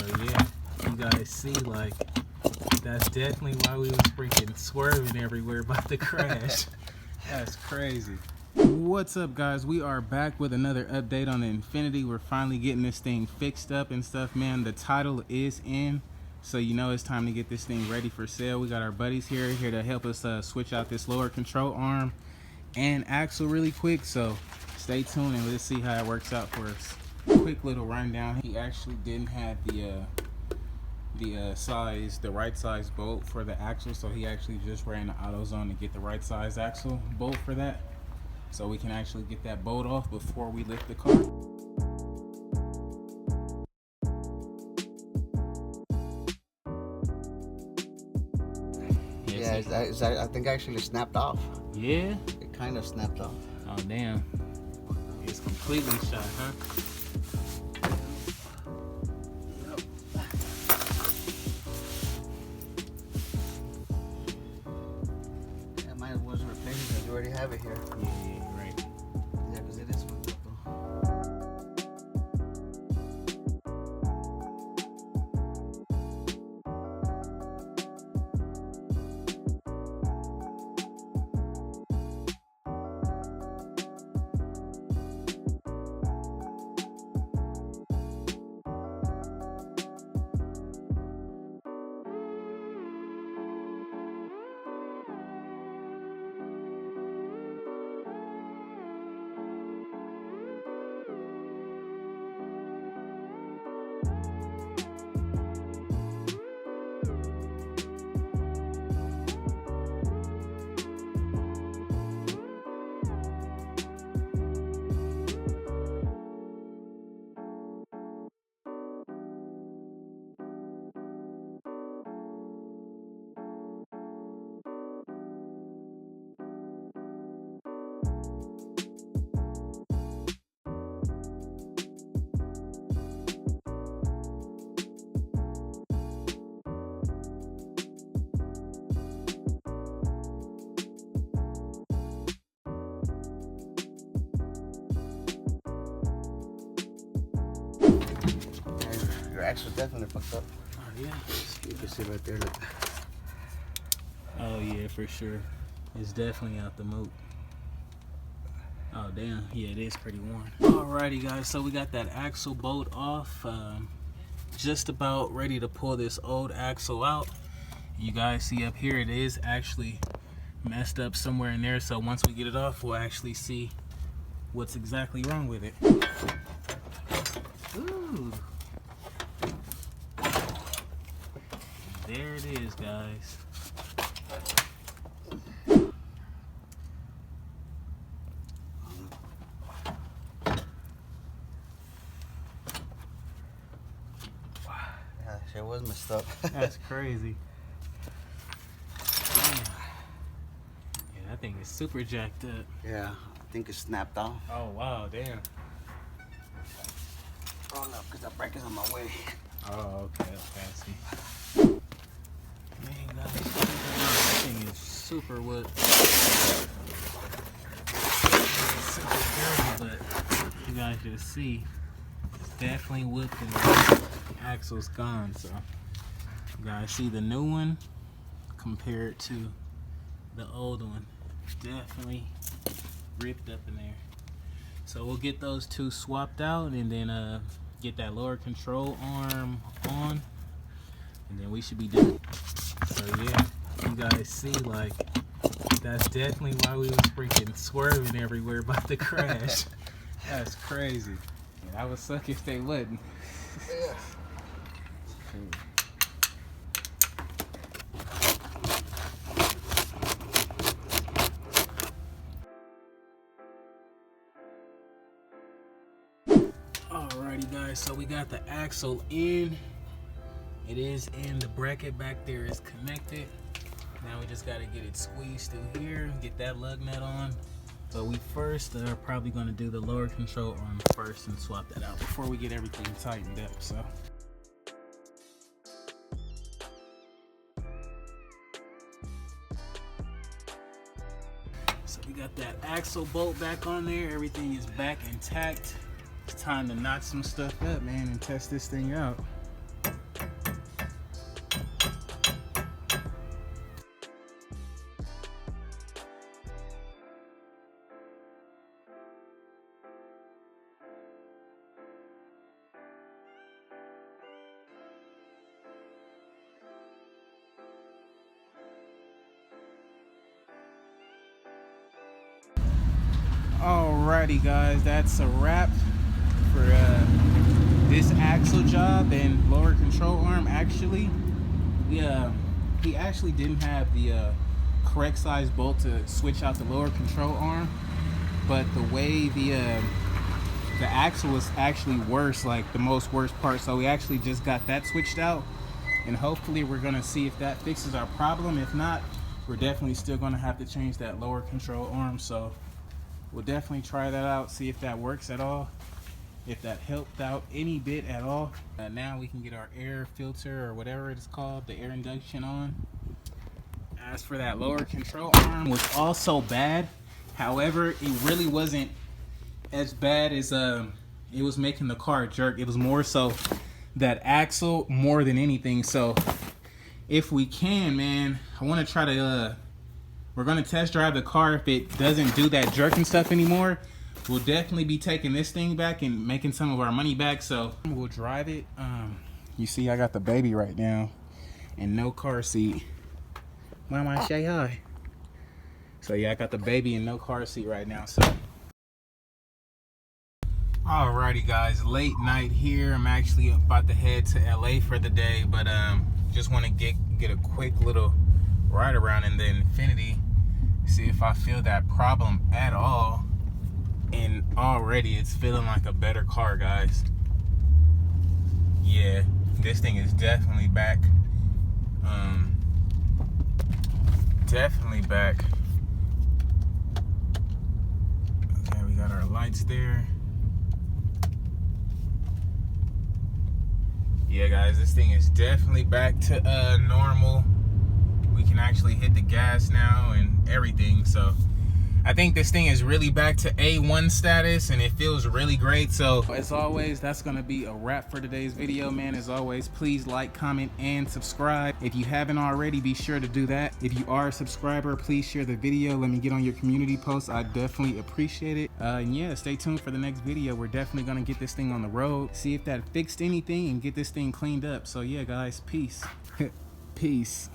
So yeah, you guys see, like, that's definitely why we was freaking swerving everywhere about to crash. That's crazy. What's up, guys? We are back with another update on the Infiniti. We're finally getting this thing fixed up and stuff, man. The title is in, so you know it's time to get this thing ready for sale. We got our buddies here to help us switch out this lower control arm and axle really quick, so stay tuned and let's see how it works out for us. Quick little rundown. He actually didn't have the right size bolt for the axle, so he actually just ran the AutoZone to get the right size axle bolt for that, so we can actually get that bolt off before we lift the car. I think actually snapped off. Yeah? It kind of snapped off. Oh damn. It's completely shot, huh? Yeah, might as well replace it because you already have it here. Yeah, right. Yeah, because it is fucked up though. Your axle's definitely fucked up. Oh yeah. You can see right there. Look. Oh yeah, for sure. It's definitely out the moat. Oh damn, yeah, it is pretty worn. Alrighty guys, so we got that axle bolt off. Just about ready to pull this old axle out. You guys see up here, it is actually messed up somewhere in there. So once we get it off, we'll actually see what's exactly wrong with it. Ooh. There it is, guys. Yeah, shit was messed up. That's crazy. Damn. Yeah, that thing is super jacked up. Yeah, I think it snapped off. Oh wow, damn. Oh no, because the brake is on my way. Oh, okay, I see. Man, guys, that thing is super wood. It's super dirty, but you guys just see, it's definitely whipped and the axle's gone. So you guys see the new one compared to the old one. Definitely ripped up in there. So we'll get those two swapped out and then get that lower control arm on, and then we should be done. So yeah, you guys see, like, that's definitely why we was freaking swerving everywhere about to crash. That's crazy. Yeah, I would suck if they wouldn't. Yeah. Alrighty guys, so we got the axle in. It is in, the bracket back there is connected. Now we just gotta get it squeezed through here, get that lug nut on. But we first are probably gonna do the lower control arm first and swap that out before we get everything tightened up, so. So we got that axle bolt back on there, everything is back intact. It's time to knock some stuff up, man, and test this thing out. Alrighty guys, that's a wrap for this axle job and lower control arm. Actually, he actually didn't have the correct size bolt to switch out the lower control arm, but the way the axle was actually worse, like the most worst part, so we actually just got that switched out, and hopefully we're gonna see if that fixes our problem. If not, we're definitely still gonna have to change that lower control arm, so we'll definitely try that out, see if that works at all, if that helped out any bit at all. Now we can get our air filter or whatever it is called, the air induction on. As for that lower control arm, was also bad. However, it really wasn't as bad as it was making the car jerk. It was more so that axle more than anything. So if we can, man, I want to try to we're gonna test drive the car. If it doesn't do that jerking stuff anymore, we'll definitely be taking this thing back and making some of our money back. So we'll drive it. You see I got the baby right now and no car seat. Mama, say hi. So yeah, I got the baby and no car seat right now. So alrighty guys, late night here. I'm actually about to head to LA for the day, but just want to get a quick little ride around in the Infiniti, see if I feel that problem at all. And already it's feeling like a better car, guys. Yeah, this thing is definitely back. Definitely back. Okay, we got our lights there. Yeah guys, this thing is definitely back to normal. We can actually hit the gas now and everything, so I think this thing is really back to A1 status and it feels really great. So as always, that's gonna be a wrap for today's video, man. As always, please like, comment, and subscribe. If you haven't already, be sure to do that. If you are a subscriber, please share the video. Let me get on your community posts. I definitely appreciate it. And yeah, stay tuned for the next video. We're definitely gonna get this thing on the road, see if that fixed anything, and get this thing cleaned up. So yeah guys, peace. Peace.